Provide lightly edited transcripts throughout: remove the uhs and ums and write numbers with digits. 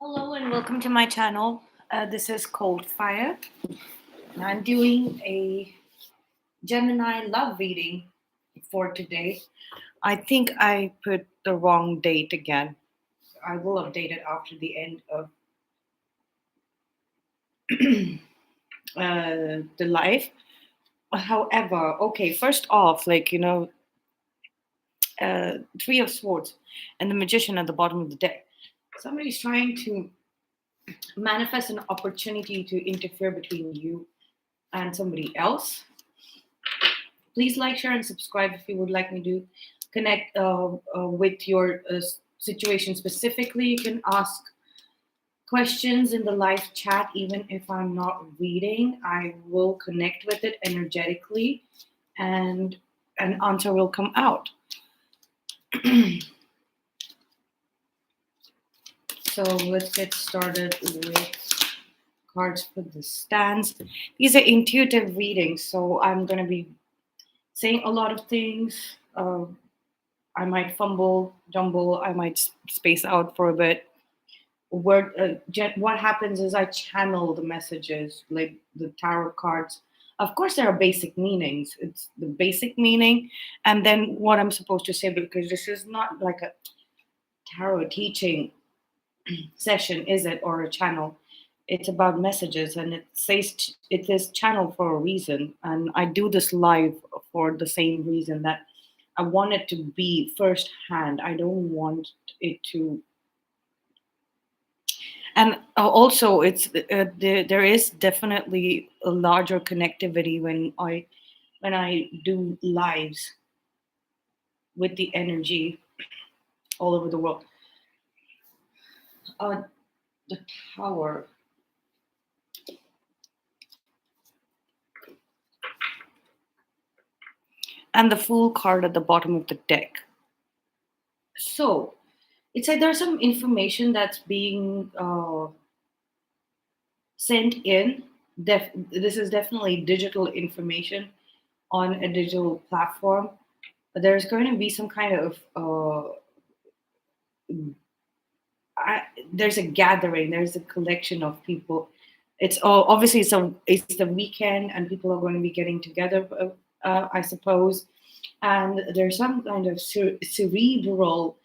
Hello and welcome to my channel. This is Cold Fire. And I'm doing a Gemini love reading for today. I think I put the wrong date again. I will update it after the end of the live. However, okay, first off, Three of Swords and the Magician at the bottom of the deck. Somebody's trying to manifest an opportunity to interfere between you and somebody else. Please like, share, and subscribe if you would like me to connect with your situation specifically. You can ask questions in the live chat, even if I'm not reading. I will connect with it energetically, and an answer will come out. So let's get started with cards for the stands. These are intuitive readings, so I'm going to be saying a lot of things. I might fumble, jumble, I might space out for a bit. What happens is I channel the messages, like the tarot cards. Of course, there are basic meanings. It's the basic meaning, and then what I'm supposed to say, because this is not like a tarot teaching session, is it, or a channel? It's about messages, and it says it is channel for a reason. And I do this live for the same reason, that I want it to be first hand. I don't want it to. And also, there is definitely a larger connectivity when I do lives with the energy all over the world. Uh, the Tower. And the Fool card at the bottom of the deck. So it's like there's some information that's being sent in. This is definitely digital information on a digital platform. There's going to be some kind of there's a gathering, there's a collection of people. It's obviously it's the weekend and people are going to be getting together, I suppose. And there's some kind of cerebral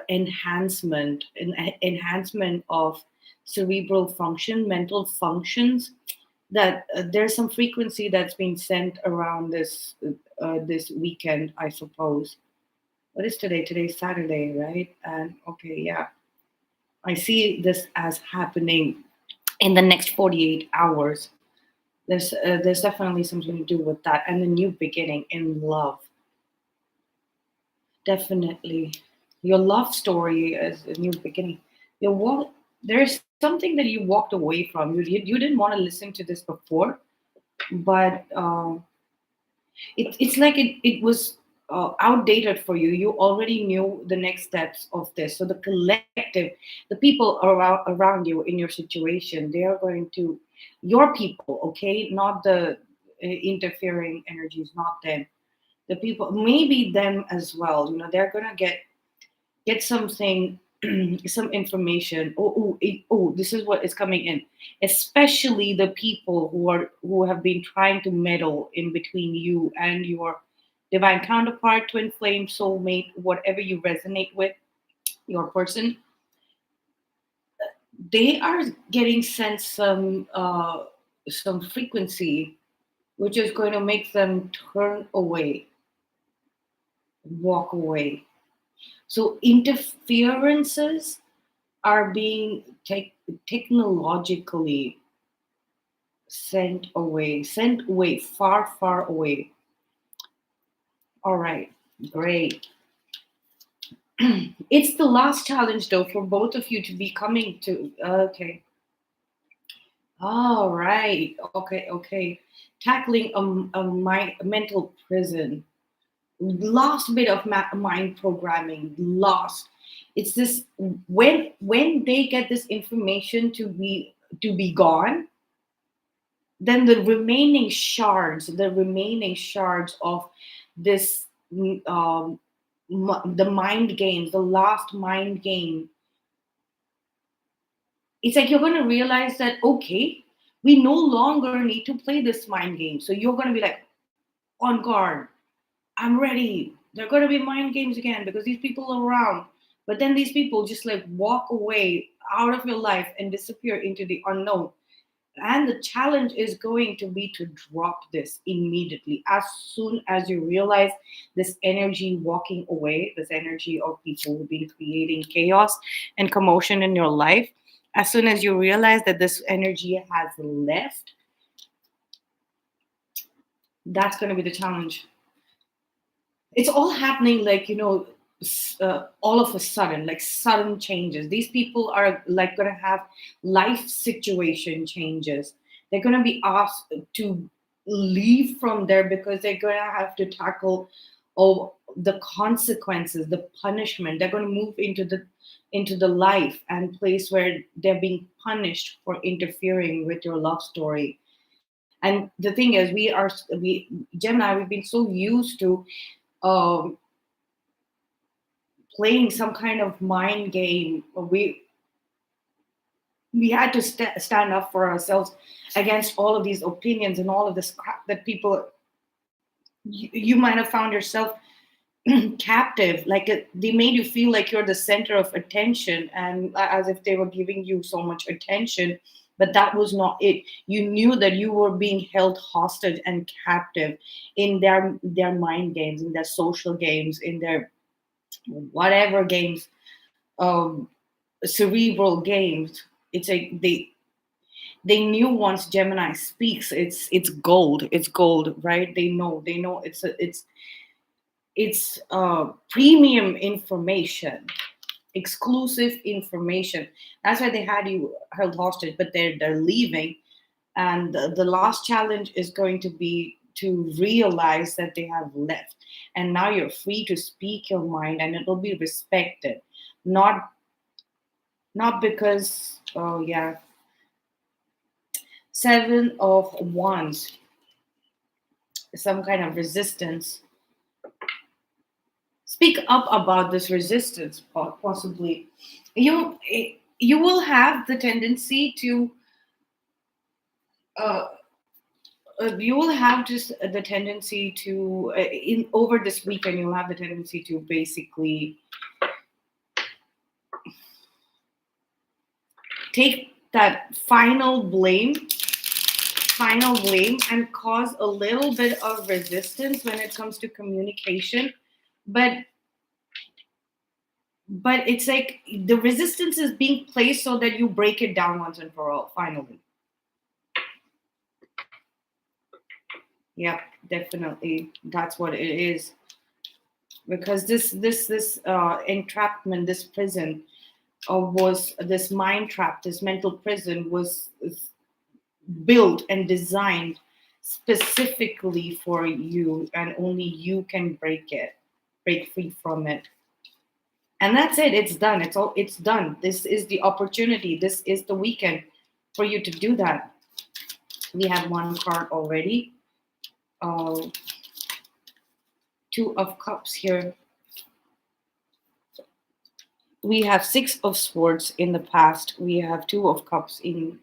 enhancement of cerebral function, mental functions. That there's some frequency that's being sent around this weekend, I suppose. What is today? Today's Saturday, right? And okay, yeah, I see this as happening in the next 48 hours. There's definitely something to do with that, and the new beginning in love. Definitely, your love story is a new beginning. There's something that you walked away from. You didn't want to listen to this before, but it's like it was outdated for you. You already knew the next steps of this. So the collective, the people around you in your situation, they are going to, your people, okay, not the interfering energies, not them. The people, maybe them as well. They're gonna get something, some information. This is what is coming in. Especially the people who have been trying to meddle in between you and your divine counterpart, twin flame, soulmate, whatever you resonate with, your person. They are getting sent some frequency, which is going to make them turn away, walk away. So interferences are being technologically sent away, far, far away. All right, great. It's the last challenge, though, for both of you to be coming to. Okay. All right. Okay. Tackling a mental prison. Last bit of mind programming. Last. It's this, when they get this information to be gone, then the remaining shards of this, the mind games, the last mind game, it's like you're going to realize that, okay, we no longer need to play this mind game. So you're going to be like, on guard, I'm ready. They're going to be mind games again because these people are around. But then these people just like walk away out of your life and disappear into the unknown. And the challenge is going to be to drop this immediately. As soon as you realize this energy walking away, this energy of people who've been creating chaos and commotion in your life, as soon as you realize that this energy has left, that's going to be the challenge. It's all happening like, all of a sudden, like sudden changes. These people are like going to have life situation changes. They're going to be asked to leave from there because they're going to have to tackle the consequences, the punishment. They're going to move into the life and place where they're being punished for interfering with your love story. And the thing is, we Gemini, we've been so used to um, playing some kind of mind game. We had to stand up for ourselves against all of these opinions and all of this crap that people. You might have found yourself captive, like they made you feel like you're the center of attention, and as if they were giving you so much attention. But that was not it. You knew that you were being held hostage and captive in their mind games, in their social games, in their whatever games, um, cerebral games. It's like they knew once Gemini speaks, it's gold. It's gold, right? They know it's premium information, exclusive information. That's why they had you held hostage, but they're leaving. And the last challenge is going to be to realize that they have left, and now you're free to speak your mind, and it'll be respected. Not not because, oh yeah, seven of wands, some kind of resistance. Speak up about this resistance, possibly. You will have the tendency to uh, you will have just the tendency to in over this weekend you'll have the tendency to basically take that final blame and cause a little bit of resistance when it comes to communication. But but it's like the resistance is being placed so that you break it down once and for all finally. Yep, definitely that's what it is. Because this entrapment, this prison, was this mind trap, this mental prison was built and designed specifically for you, and only you can break free from it. And that's it. It's done. It's done. This is the opportunity. This is the weekend for you to do that. We have one card already. Uh, Two of Cups here. We have Six of Swords in the past. We have Two of Cups in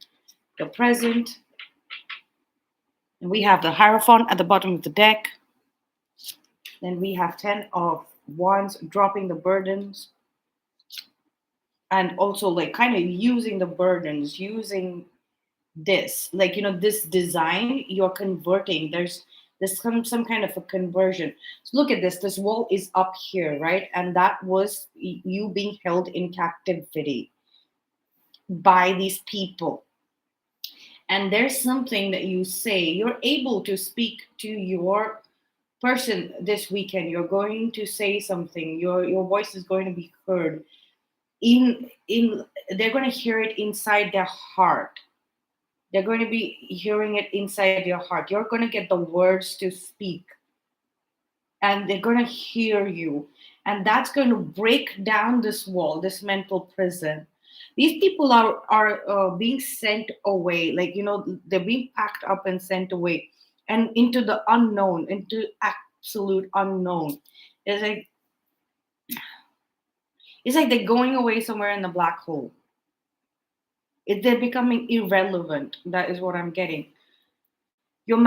the present. And we have the Hierophant at the bottom of the deck. Then we have Ten of Wands, dropping the burdens. And also like kind of using the burdens, using this, like, this design you're converting. There's some kind of a conversion. So look at this. This wall is up here, right? And that was you being held in captivity by these people. And there's something that you say, you're able to speak to your person this weekend. You're going to say something. Your voice is going to be heard in they're going to hear it inside their heart. They're going to be hearing it inside your heart. You're going to get the words to speak, and they're going to hear you. And that's going to break down this wall, this mental prison. These people are being sent away, like, they're being packed up and sent away, and into the unknown, into absolute unknown. It's like it's like they're going away somewhere in the black hole. They're becoming irrelevant. That is what I'm getting. You've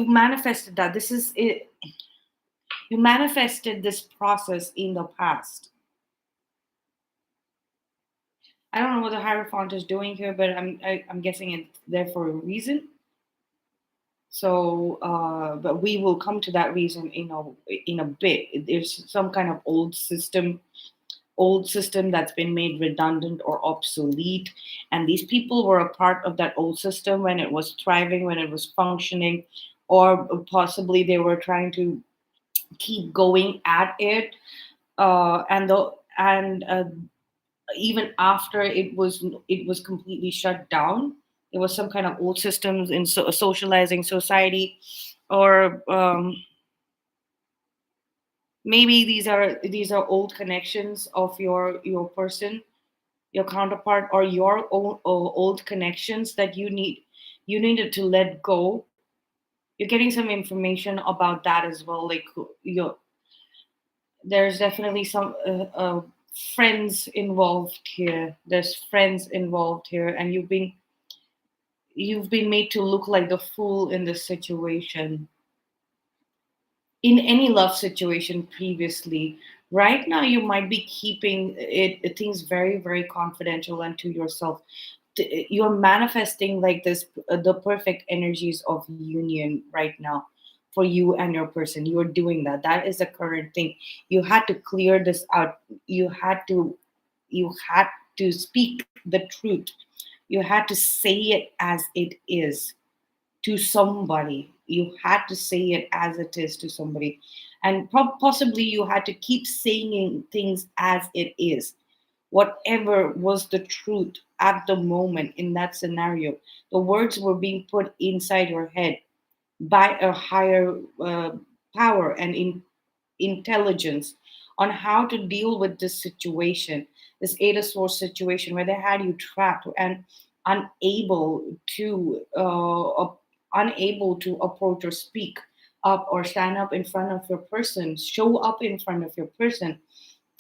manifested that. This is it. You manifested this process in the past. I don't know what the Hierophant is doing here, but I'm guessing it's there for a reason. So, but we will come to that reason in a bit. There's some kind of old system that's been made redundant or obsolete, and these people were a part of that old system when it was thriving, when it was functioning, or possibly they were trying to keep going at it, and even after it was completely shut down. There was some kind of old systems in socializing society, or maybe these are old connections of your person, your counterpart, or your own old connections that you needed to let go. You're getting some information about that as well. Like, you there's definitely some friends involved here. There's friends involved here, and you've been made to look like the fool in this situation, in any love situation previously. Right now you might be keeping things very, very confidential and to yourself. You're manifesting like this, the perfect energies of union right now for you and your person. You're doing that. That is the current thing. You had to clear this out. You had to speak the truth. You had to say it as it is to somebody. You had to say it as it is to somebody. And possibly you had to keep saying things as it is. Whatever was the truth at the moment in that scenario, the words were being put inside your head by a higher power and intelligence on how to deal with this situation, this Ada source situation where they had you trapped and unable to unable to approach or speak up or stand up in front of your person, show up in front of your person.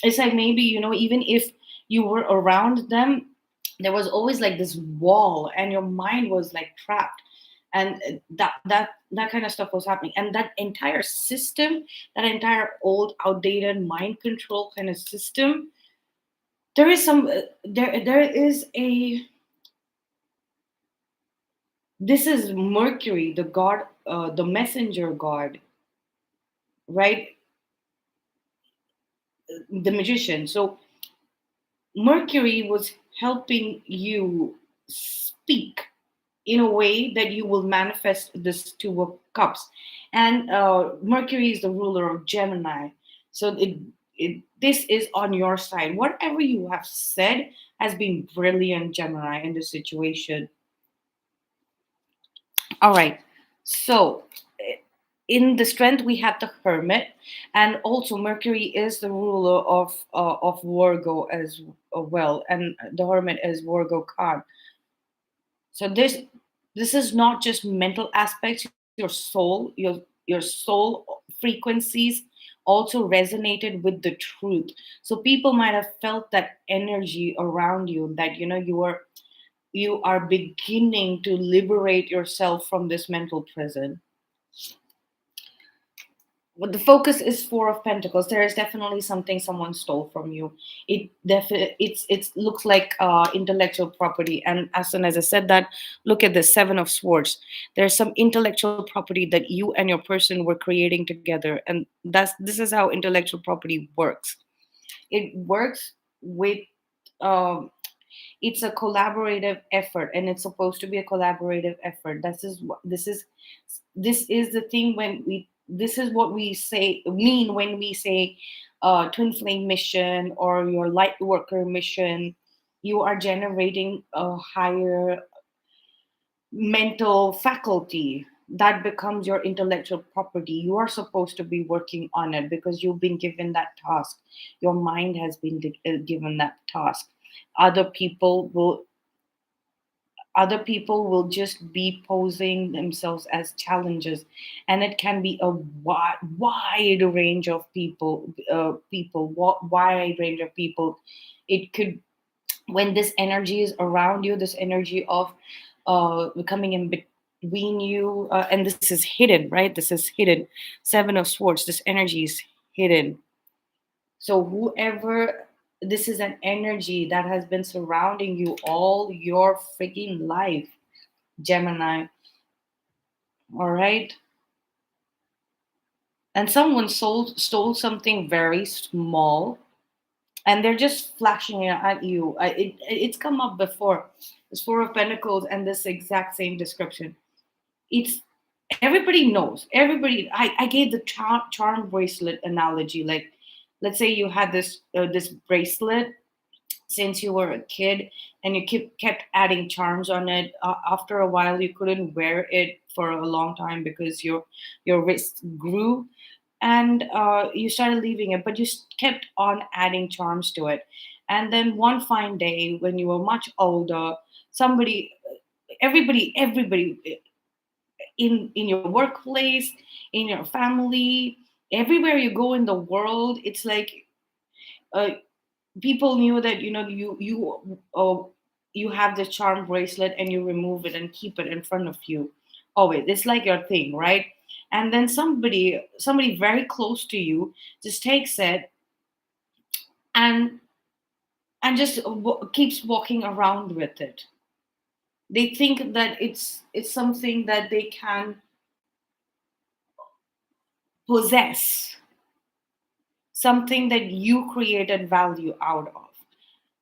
It's like, maybe, even if you were around them, there was always like this wall and your mind was like trapped. And that kind of stuff was happening, and that entire system, that entire old outdated mind control kind of system, there is some there is a this is Mercury, the god, the messenger god, right? The magician. So Mercury was helping you speak in a way that you will manifest this two of cups. And Mercury is the ruler of Gemini. So this is on your side. Whatever you have said has been brilliant, Gemini, in this situation. All right. So in the strength we have the Hermit, and also Mercury is the ruler of Virgo as well, and the Hermit is Virgo card. So this is not just mental aspects. Your soul frequencies also resonated with the truth. So people might have felt that energy around you, that you are beginning to liberate yourself from this mental prison. But the focus is Four of Pentacles. There is definitely something someone stole from you. It looks like intellectual property. And as soon as I said that, look at the Seven of Swords. There's some intellectual property that you and your person were creating together, and this is how intellectual property works. It works with um, it's a collaborative effort, and it's supposed to be a collaborative effort. This is the thing. This is what we say mean when we say twin flame mission or your light worker mission. You are generating a higher mental faculty that becomes your intellectual property. You are supposed to be working on it because you've been given that task. Your mind has been given that task. other people will Other people will just be posing themselves as challenges, and it can be a wide range of people, wide range of people. It could when this energy is around you, this energy of coming in between you, and this is hidden, right? This is hidden. Seven of Swords, this energy is hidden. So whoever, this is an energy that has been surrounding you all your freaking life, Gemini. All right. And someone stole something very small, and they're just flashing it at you. It's come up before. It's Four of Pentacles and this exact same description. It's everybody knows. Everybody. I gave the charm bracelet analogy. Like, let's say you had this bracelet since you were a kid, and you kept adding charms on it. After a while, you couldn't wear it for a long time because your wrist grew, and you started leaving it, but you kept on adding charms to it. And then one fine day, when you were much older, somebody, everybody in your workplace, in your family, everywhere you go in the world, it's like uh, people knew that you have the charm bracelet, and you remove it and keep it in front of you always. It's like your thing, right? And then somebody very close to you just takes it and just keeps walking around with it. They think that it's something that they can possess, something that you created value out of.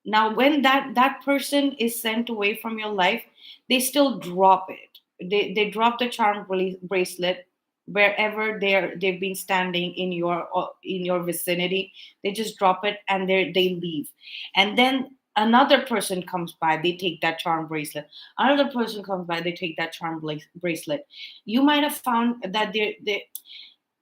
Now when that person is sent away from your life, they still drop it. They drop the charm bracelet wherever they've been standing in your vicinity. They just drop it, and they leave. And then another person comes by, they take that charm bracelet. Another person comes by, they take that charm bracelet. You might have found that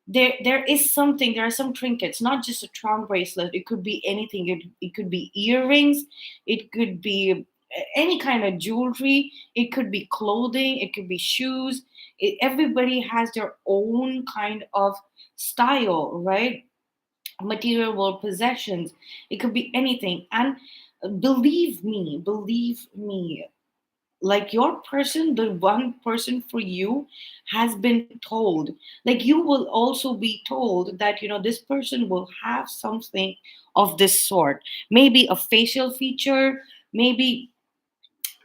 there is something, there are some trinkets, not just a charm bracelet. It could be anything. It could be earrings, it could be any kind of jewelry, it could be clothing, it could be shoes. Everybody has their own kind of style, right? Material world possessions, it could be anything. And believe me, like your person, the one person for you has been told. Like you will also be told that this person will have something of this sort. Maybe a facial feature, maybe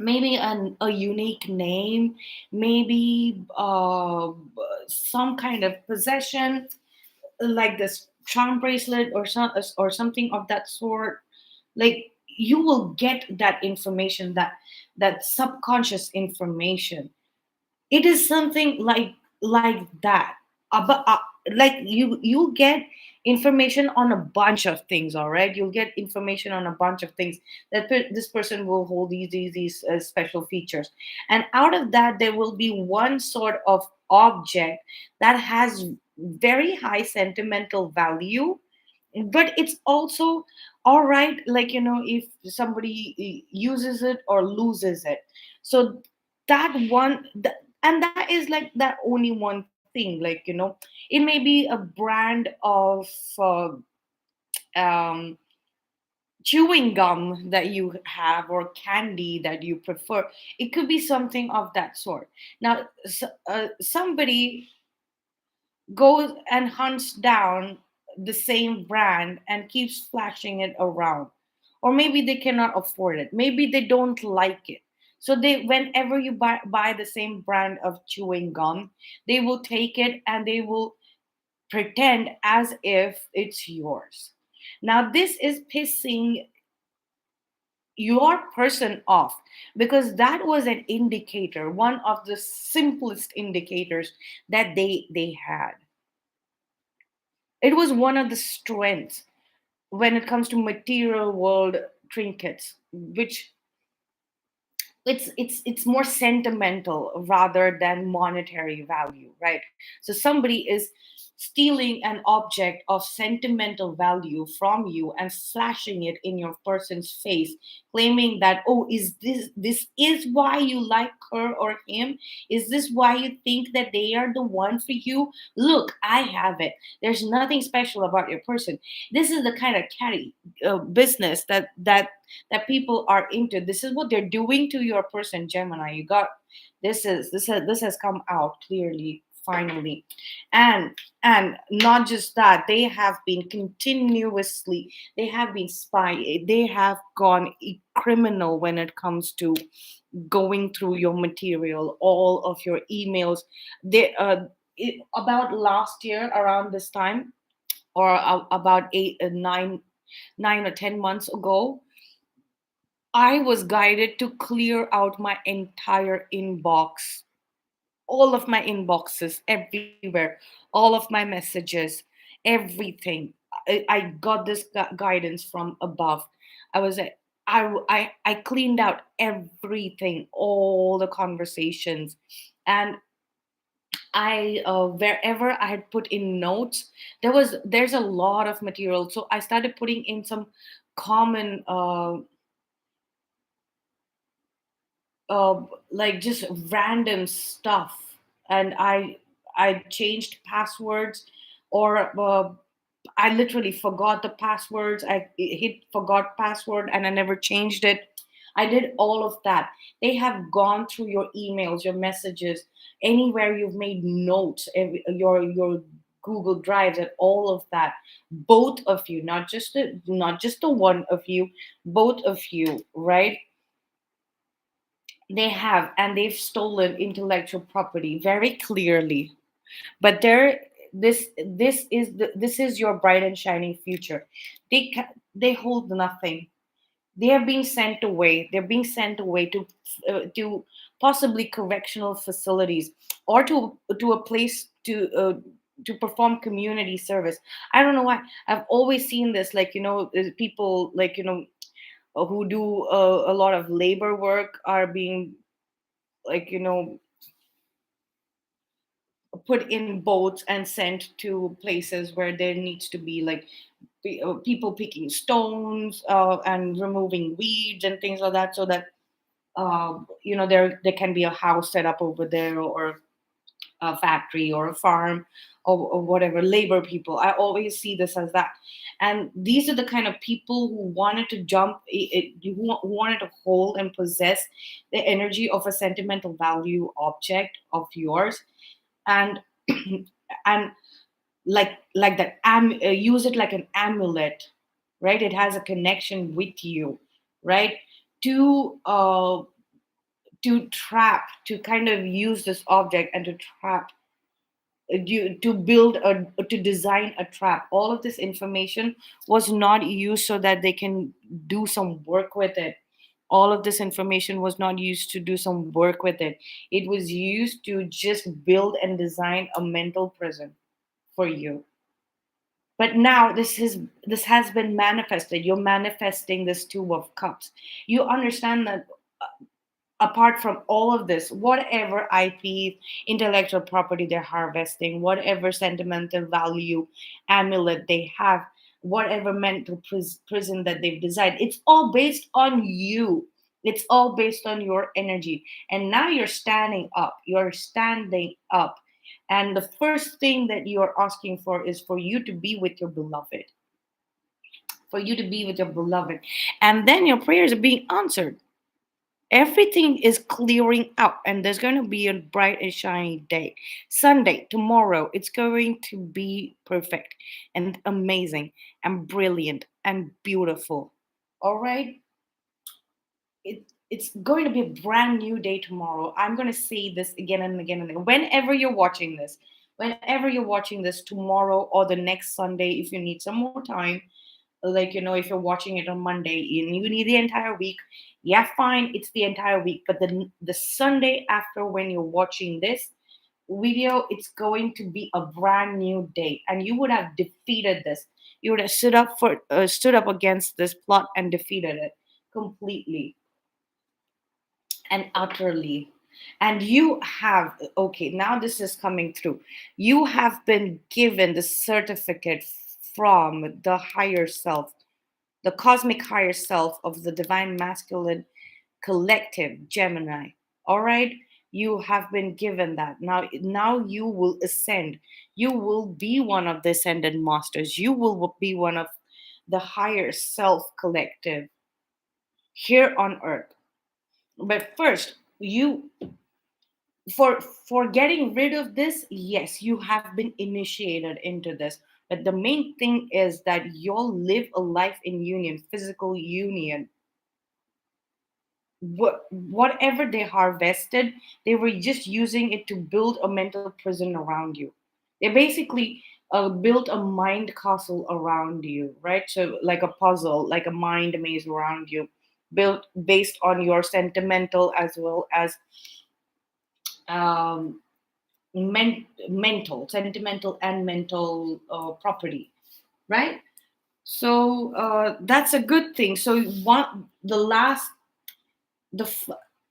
a unique name, maybe some kind of possession, like this charm bracelet or something of that sort. Like you will get that information, that subconscious information. It is something like that. But like you'll get information on a bunch of things. All right, you'll get information on a bunch of things, that this person will hold these special features. And out of that, there will be one sort of object that has very high sentimental value, but it's also all right, like if somebody uses it or loses it. So that one, and that is like that only one thing, like it may be a brand of uh, um, chewing gum that you have, or candy that you prefer. It could be something of that sort. Now somebody goes and hunts down the same brand and keeps flashing it around. Or maybe they cannot afford it, maybe they don't like it. So they, whenever you buy the same brand of chewing gum, they will take it and they will pretend as if it's yours. Now this is pissing your person off, because that was an indicator, one of the simplest indicators that they had. It was one of the strengths when it comes to material world trinkets, which it's more sentimental rather than monetary value, right? So somebody is stealing an object of sentimental value from you and flashing it in your person's face, claiming that, oh, is this is why you like her or him? Is this why you think that they are the one for you? Look, I have it. There's nothing special about your person. This is the kind of catty business that people are into. This is what they're doing to your person, Gemini. You got this has come out clearly, finally. And not just that, they have been continuously, they have been they have gone criminal when it comes to going through your material, all of your emails. About last year around this time, or about 9 or 10 months ago, I was guided to clear out my entire inbox, all of my inboxes everywhere, all of my messages, everything. I got this guidance from above. I was I cleaned out everything, all the conversations, and I wherever I had put in notes, there's a lot of material. So I started putting in some common uh, like just random stuff, and I changed passwords, or I literally forgot the passwords. I hit forgot password and I never changed it. I did all of that. They have gone through your emails, your messages, anywhere you've made notes, your Google Drives, and all of that. Both of you, not just the one of you, both of you, right? They have, and they've stolen intellectual property very clearly. But this is your bright and shining future. They hold nothing. They are being sent away. They're being sent away to possibly correctional facilities, or to a place to perform community service. I don't know why. I've always seen this, like, people, like, who do a lot of labor work are being, like, put in boats and sent to places where there needs to be, like, people picking stones, and removing weeds and things like that, so that there can be a house set up over there, or a factory or a farm, or whatever. Labor people, I always see this as that. And these are the kind of people who wanted to who wanted to hold and possess the energy of a sentimental value object of yours, and and like that, use it like an amulet, right? It has a connection with you, right? To uh to trap, to kind of use this object and to trap, to build to design a trap. All of this information was not used so that they can do some work with it. All of this information was not used to do some work with it. It was used to just build and design a mental prison for you. But now this has been manifested. You're manifesting this two of cups. You understand that, apart from all of this, whatever IP, intellectual property they're harvesting, whatever sentimental value amulet they have, whatever mental prison that they've designed, it's all based on you. It's all based on your energy. And now you're standing up. You're standing up. And the first thing that you're asking for is for you to be with your beloved. For you to be with your beloved. And then your prayers are being answered. Everything is clearing out, and there's going to be a bright and shiny day. Sunday, tomorrow, it's going to be perfect and amazing and brilliant and beautiful. All right? It's going to be a brand new day tomorrow. I'm going to say this again and again and again. Whenever you're watching this tomorrow or the next Sunday, if you need some more time, like, if you're watching it on Monday and you need the entire week, yeah, fine, it's the entire week. But the Sunday after, when you're watching this video, it's going to be a brand new day, and you would have defeated this. You would have stood up against this plot and defeated it completely and utterly. And you have, okay, now this is coming through. You have been given the certificate from the higher self, the cosmic higher self of the divine masculine collective Gemini. All right, you have been given that. Now you will ascend. You will be one of the ascended masters. You will be one of the higher self collective here on earth. But first, you, for getting rid of this, yes, you have been initiated into this. But the main thing is that you'll live a life in union, physical union. Whatever they harvested, they were just using it to build a mental prison around you. They basically built a mind castle around you, right? So like a puzzle, like a mind maze around you, built based on your sentimental as well as um, mental, sentimental and mental property, right? So that's a good thing. So one, the last, the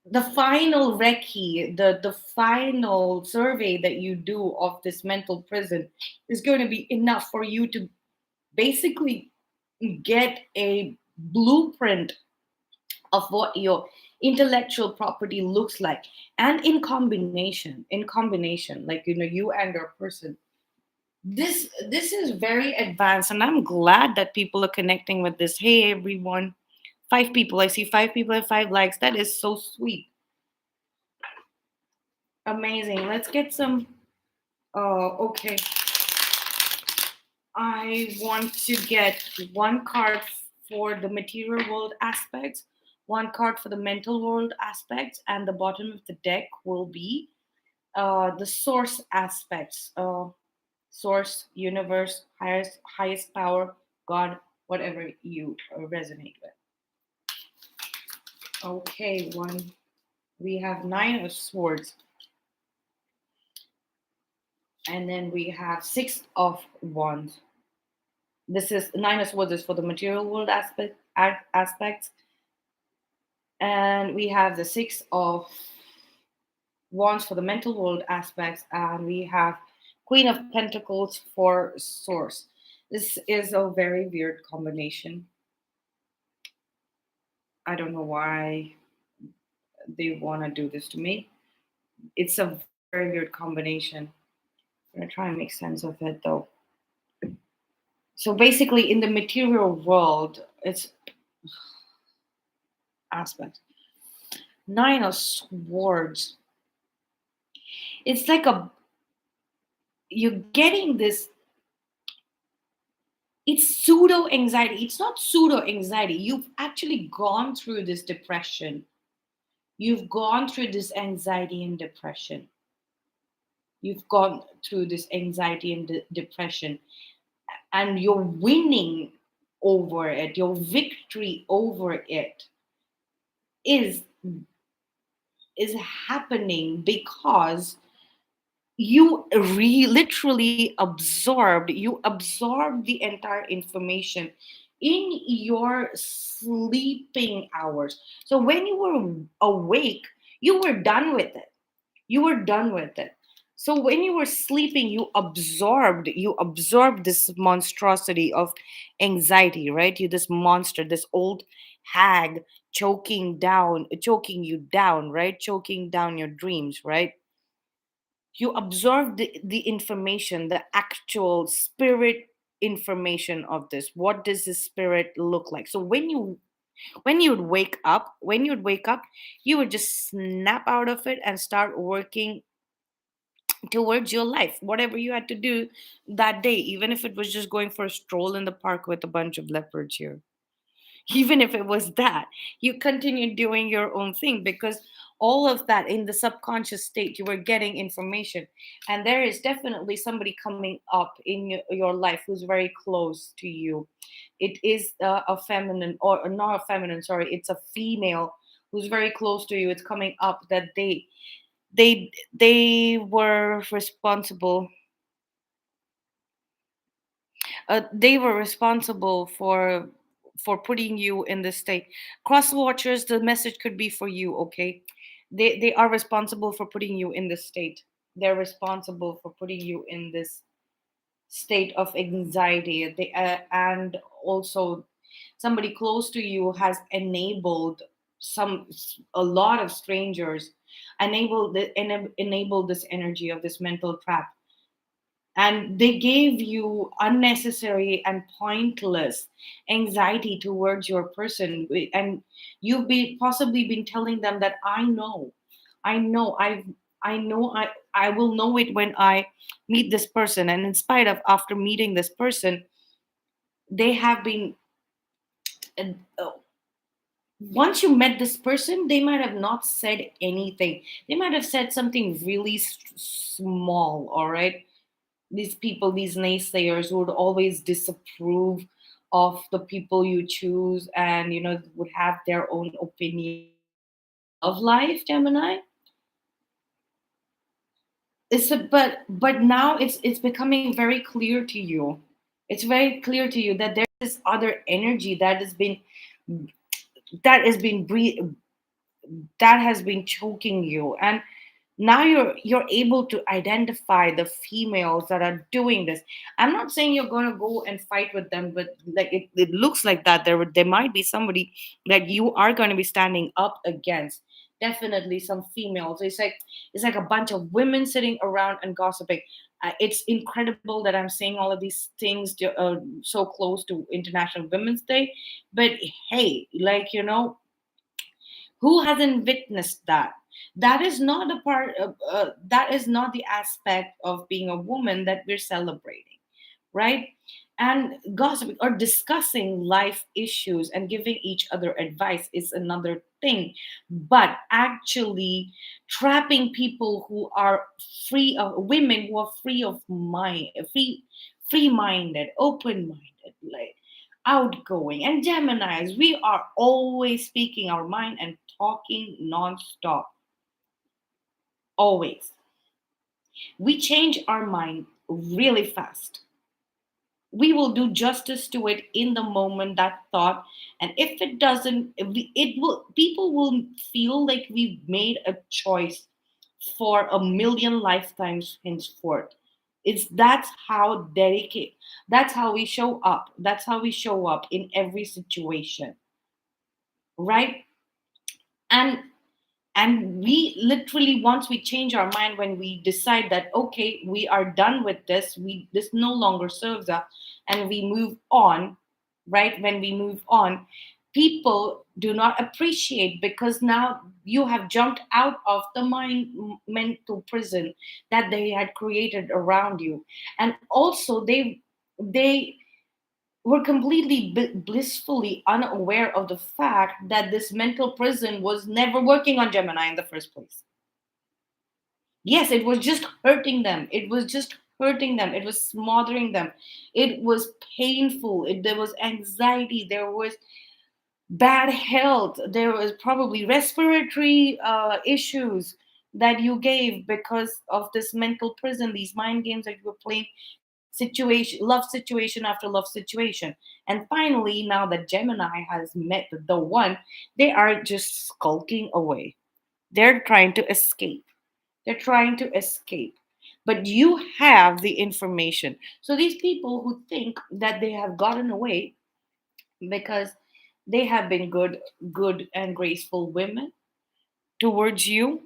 the final recce, the final survey that you do of this mental prison is going to be enough for you to basically get a blueprint of what your intellectual property looks like. And in combination, like, you and your person, this is very advanced, and I'm glad that people are connecting with this. Hey everyone, 5 people, I see 5 people and 5 likes. That is so sweet. Amazing. Let's get some. Okay. I want to get one card for the material world aspects, one card for the mental world aspects, and the bottom of the deck will be the source aspects. Source, universe, highest power, God, whatever you resonate with. Okay, one. We have Nine of Swords, and then we have Six of Wands. This is Nine of Swords is for the material world aspects, and we have the Six of Wands for the mental world aspects, and we have Queen of Pentacles for Source. This is a very weird combination. I don't know why they want to do this to me. It's a very weird combination. I'm gonna try and make sense of it though. So basically, in the material world, it's aspect. Nine of Swords. It's like a you're getting this. It's pseudo anxiety. It's not pseudo anxiety. You've actually gone through this depression. You've gone through this anxiety and depression. You've gone through this anxiety and depression, and you're winning over it. Your victory over it is is happening because literally absorbed the entire information in your sleeping hours. So when you were awake, you were done with it. You were done with it. So when you were sleeping, you absorbed this monstrosity of anxiety, right? You, this monster, this old hag, choking you down, right? Choking down your dreams, right? You absorb the information, the actual spirit information of this. What does the spirit look like? So when you'd wake up, you would just snap out of it and start working towards your life, whatever you had to do that day, even if it was just going for a stroll in the park with a bunch of leopards here. Even if it was that, you continued doing your own thing, because all of that in the subconscious state, you were getting information. And there is definitely somebody coming up in your life who's very close to you. It is a feminine, or not a feminine, sorry, it's a female who's very close to you. It's coming up that they were responsible. They were responsible for putting you in this state. Cross watchers, the message could be for you. Okay, They are responsible for putting you in this state. They're responsible for putting you in this state of anxiety. And also somebody close to you has enabled some a lot of strangers enable this energy of this mental trap, and they gave you unnecessary and pointless anxiety towards your person. And you've been possibly been telling them that I will know it when I meet this person. And in spite of after meeting this person, they have been uh, once you met this person, they might have not said anything. They might have said something really small, all right? These people, these naysayers who would always disapprove of the people you choose, and would have their own opinion on your love life, Gemini. But now it's becoming very clear to you. It's very clear to you that there's this other energy that has been that has been choking you. And now you're able to identify the females that are doing this. I'm not saying you're going to go and fight with them, but like it looks like that there might be somebody that you are going to be standing up against. Definitely some females. It's like a bunch of women sitting around and gossiping. It's incredible that I'm saying all of these things so close to International Women's Day, but hey, like, who hasn't witnessed that? That is not a part of, that is not the aspect of being a woman that we're celebrating, right? And gossiping or discussing life issues and giving each other advice is another thing. But actually trapping people who are free of women who are free of mind, free minded, open minded, like outgoing. And Geminis, we are always speaking our mind and talking nonstop. Always. We change our mind really fast. We will do justice to it in the moment, that thought. And if it doesn't, it will, people will feel like we've made a choice for a million lifetimes henceforth. That's how dedicate, that's how we show up. That's how we show up in every situation, right? And and we literally, once we change our mind, when we decide that okay, we are done with this, we this no longer serves us, and we move on, right? When we move on, people do not appreciate, because now you have jumped out of the mental prison that they had created around you. And also they were completely blissfully unaware of the fact that this mental prison was never working on Gemini in the first place. Yes, it was just hurting them. It was just hurting them. It was smothering them. It was painful. There was anxiety. There was bad health. There was probably respiratory issues that you gave because of this mental prison, these mind games that you were playing, situation after love situation. And finally, now that Gemini has met the one, they are just skulking away. They're trying to escape. They're trying to escape. But you have the information. So these people who think that they have gotten away because they have been good and graceful women towards you,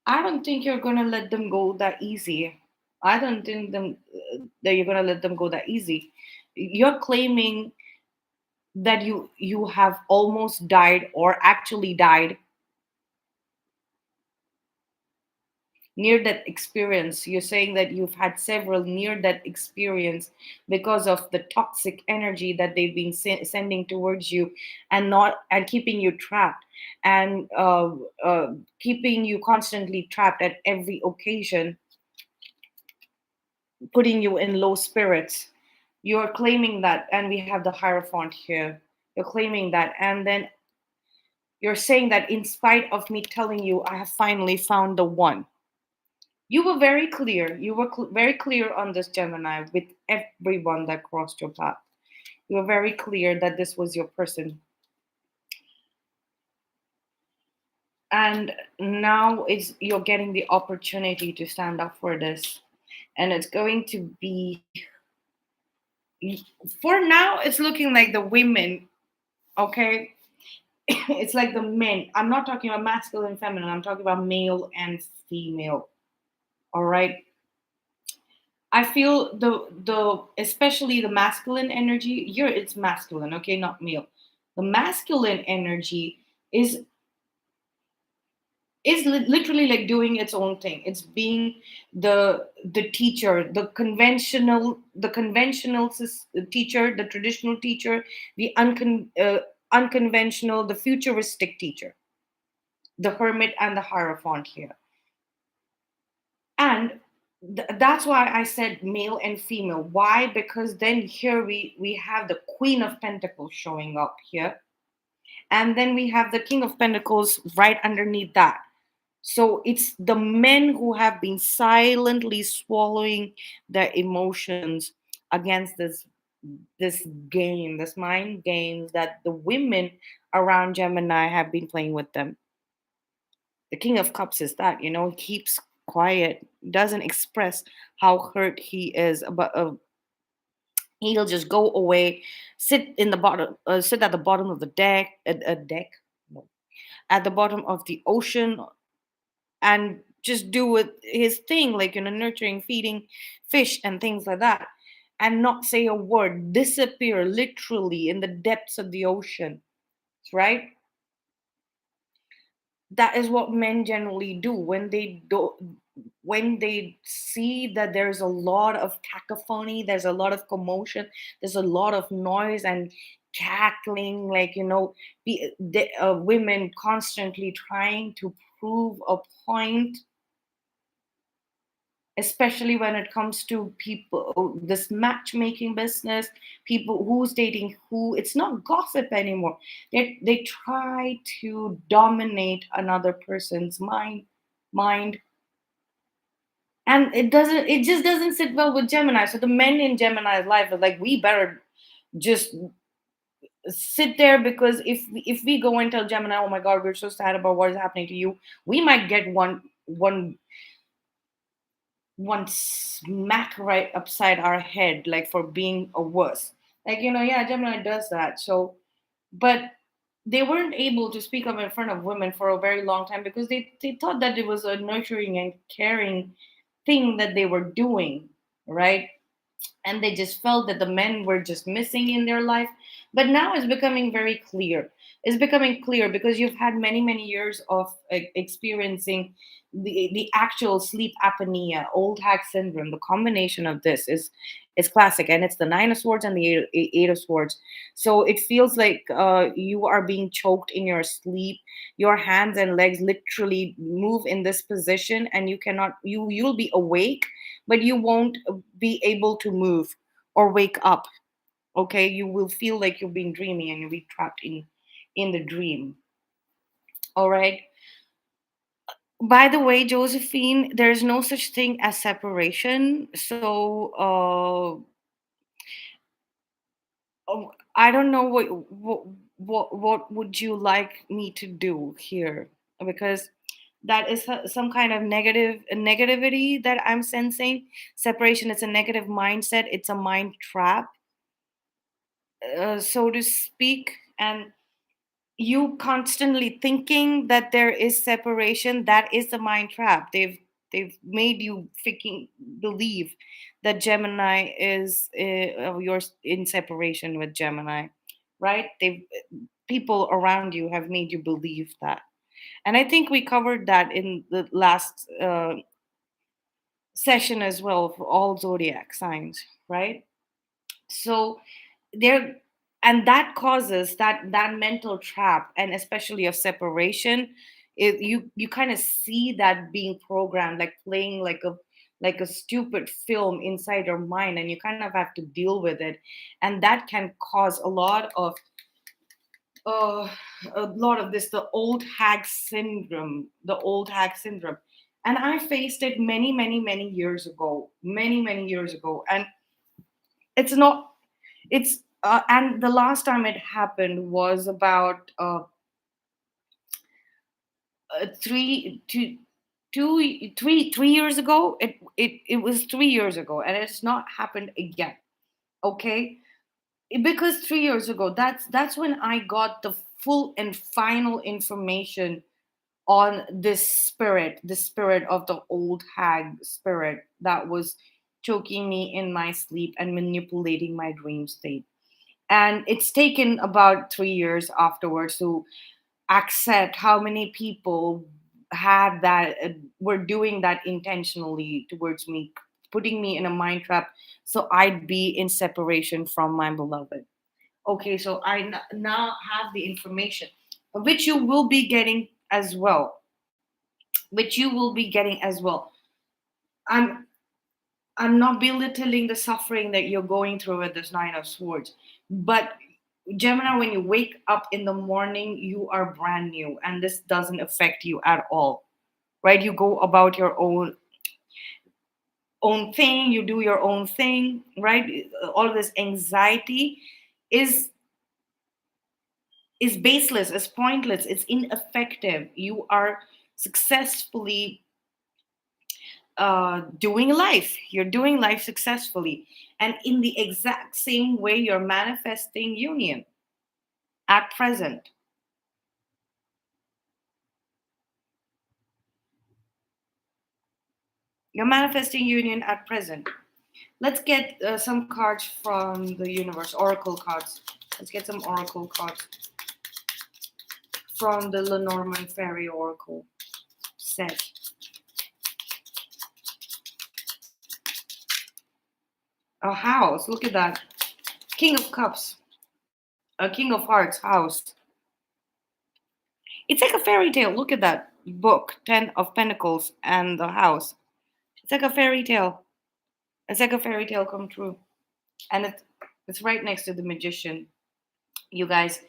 I don't think you're gonna let them go that easy. I don't think that you're gonna let them go that easy. You're claiming that you have almost died or actually died near death experience. You're saying that you've had several near death experience because of the toxic energy that they've been sending towards you, and not and keeping you trapped, and keeping you constantly trapped at every occasion, putting you in low spirits. You're claiming that, and we have the Hierophant here. You're claiming that, and then you're saying that in spite of me telling you I have finally found the one. You were very clear. You were very clear on this, Gemini, with everyone that crossed your path. You were very clear that this was your person. And now it's you're getting the opportunity to stand up for this, and it's going to be, for now it's looking like the women, okay. It's like the men. I'm not talking about masculine and feminine, I'm talking about male and female. All right. I feel the especially the masculine energy. Here it's masculine, okay, not male. The masculine energy is literally like doing its own thing. It's being the teacher, the teacher, the traditional teacher, the unconventional, the futuristic teacher, the hermit and the hierophant here. And that's why I said male and female. Why? Because then here we have the Queen of Pentacles showing up here, and then we have the King of Pentacles right underneath that. So it's the men who have been silently swallowing their emotions against this game, this mind games that the women around Gemini have been playing with them. The King of Cups is that, he keeps quiet, doesn't express how hurt he is, but he'll just go away, sit at the bottom of the deck, a deck, no, at the bottom of the ocean, and just do with his thing, like nurturing, feeding fish and things like that, and not say a word, disappear literally in the depths of the ocean, right? That is what men generally do when they do, when they see that there's a lot of cacophony, there's a lot of commotion, there's a lot of noise and cackling, like women constantly trying to prove a point, especially when it comes to people, this matchmaking business, people who's dating who. It's not gossip anymore. They try to dominate another person's mind, and it just doesn't sit well with Gemini. So the men in Gemini's life are like, we better just sit there, because if we go and tell Gemini, oh my god, we're so sad about what is happening to you, we might get one smack right upside our head, like for being a wuss. Like, yeah, Gemini does that. So, but they weren't able to speak up in front of women for a very long time because they thought that it was a nurturing and caring thing that they were doing, right? And they just felt that the men were just missing in their life. But now it's becoming very clear. It's becoming clear because you've had many years of experiencing the actual sleep apnea, old hag syndrome. The combination of this is classic, and it's the Nine of Swords and the Eight of Swords. So it feels like you are being choked in your sleep. Your hands and legs literally move in this position, and you cannot, you'll be awake, but you won't be able to move or wake up. Okay, you will feel like you're being dreamy and you'll be trapped in the dream. All right. By the way, Josephine, there's no such thing as separation. So I don't know what would you like me to do here, because that is some kind of negativity that I'm sensing. Separation, it's a negative mindset, it's a mind trap, so to speak. And you constantly thinking that there is separation, that is the mind trap. They've made you freaking believe that Gemini is you're in separation with Gemini, right? They've People around you have made you believe that. And I think we covered that in the last session as well for all zodiac signs, right? So there, and that causes that mental trap, and especially of separation. You kind of see that being programmed, like playing like a stupid film inside your mind, and you kind of have to deal with it. And that can cause uh, a lot of this, the old hag syndrome. And I faced it many years ago, many years ago. And it's not it's and the last time it happened was about Three, 3 years ago. It was 3 years ago, and it's not happened again. Okay, because 3 years ago, that's when I got the full and final information on this spirit, the spirit of the old hag spirit that was choking me in my sleep and manipulating my dream state. And it's taken about 3 years afterwards to accept how many people had that, were doing that intentionally towards me, putting me in a mind trap so I'd be in separation from my beloved. Okay, so now have the information, which you will be getting as well, which you will be getting as well. I'm I'm not belittling the suffering that you're going through with this Nine of Swords, but Gemini, when you wake up in the morning, you are brand new, and this doesn't affect you at all, right? You go about your own thing, you do your own thing, right? All of this anxiety is is baseless, is pointless, it's ineffective. You are successfully doing life. You're doing life successfully. And in the exact same way, you're manifesting union at present. You're manifesting union at present. Let's get some cards from the universe, oracle cards. Let's get some oracle cards from the Lenormand Fairy Oracle set. A house, look at that. King of Cups, a King of Hearts house. It's like a fairy tale. Look at that book, Ten of Pentacles and the house. It's like a fairy tale. It's like a fairy tale come true. And it's right next to the magician. You guys,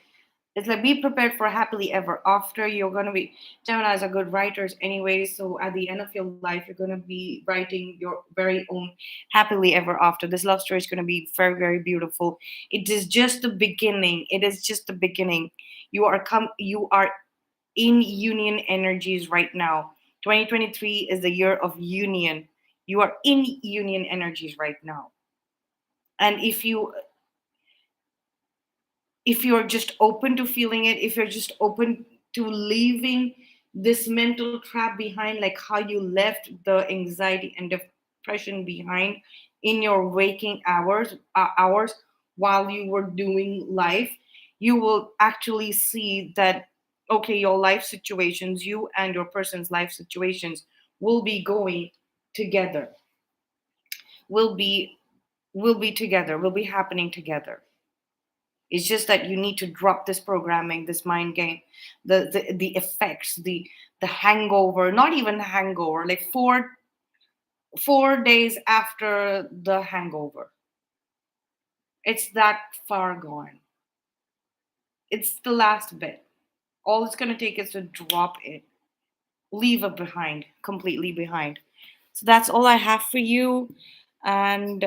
it's like be prepared for happily ever after. You're gonna be Geminis are good writers anyway, so at the end of your life, you're gonna be writing your very own happily ever after. This love story is gonna be very, very beautiful. It is just the beginning. It is just the beginning. You are in union energies right now. 2023 is the year of union. You are in union energies right now. And if you're just open to feeling it, if you're just open to leaving this mental trap behind, like how you left the anxiety and depression behind in your waking hours while you were doing life, you will actually see that okay, your life situations, you and your person's life situations will be going together, will be together, will be happening together. It's just that you need to drop this programming, this mind game, the effects, the hangover, not even the hangover, like 4 days after the hangover. It's that far gone. It's the last bit. All it's gonna take is to drop it, leave it behind, completely behind. So that's all I have for you. And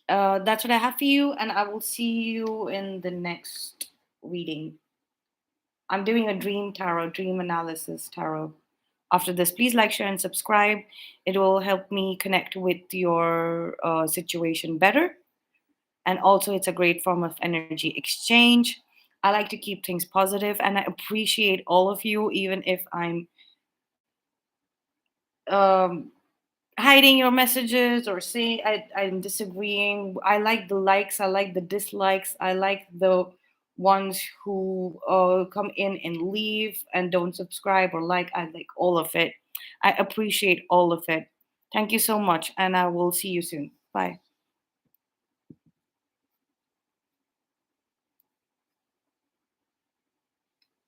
that's what I have for you. And I will see you in the next reading. I'm doing a dream tarot, dream analysis tarot. After this, please like, share, and subscribe. It will help me connect with your situation better. And also, it's a great form of energy exchange. I like to keep things positive, and I appreciate all of you, even if I'm um, hiding your messages or saying I'm disagreeing. I like the likes, I like the dislikes, I like the ones who come in and leave and don't subscribe or like. I like all of it. I appreciate all of it. Thank you so much, and I will see you soon. Bye.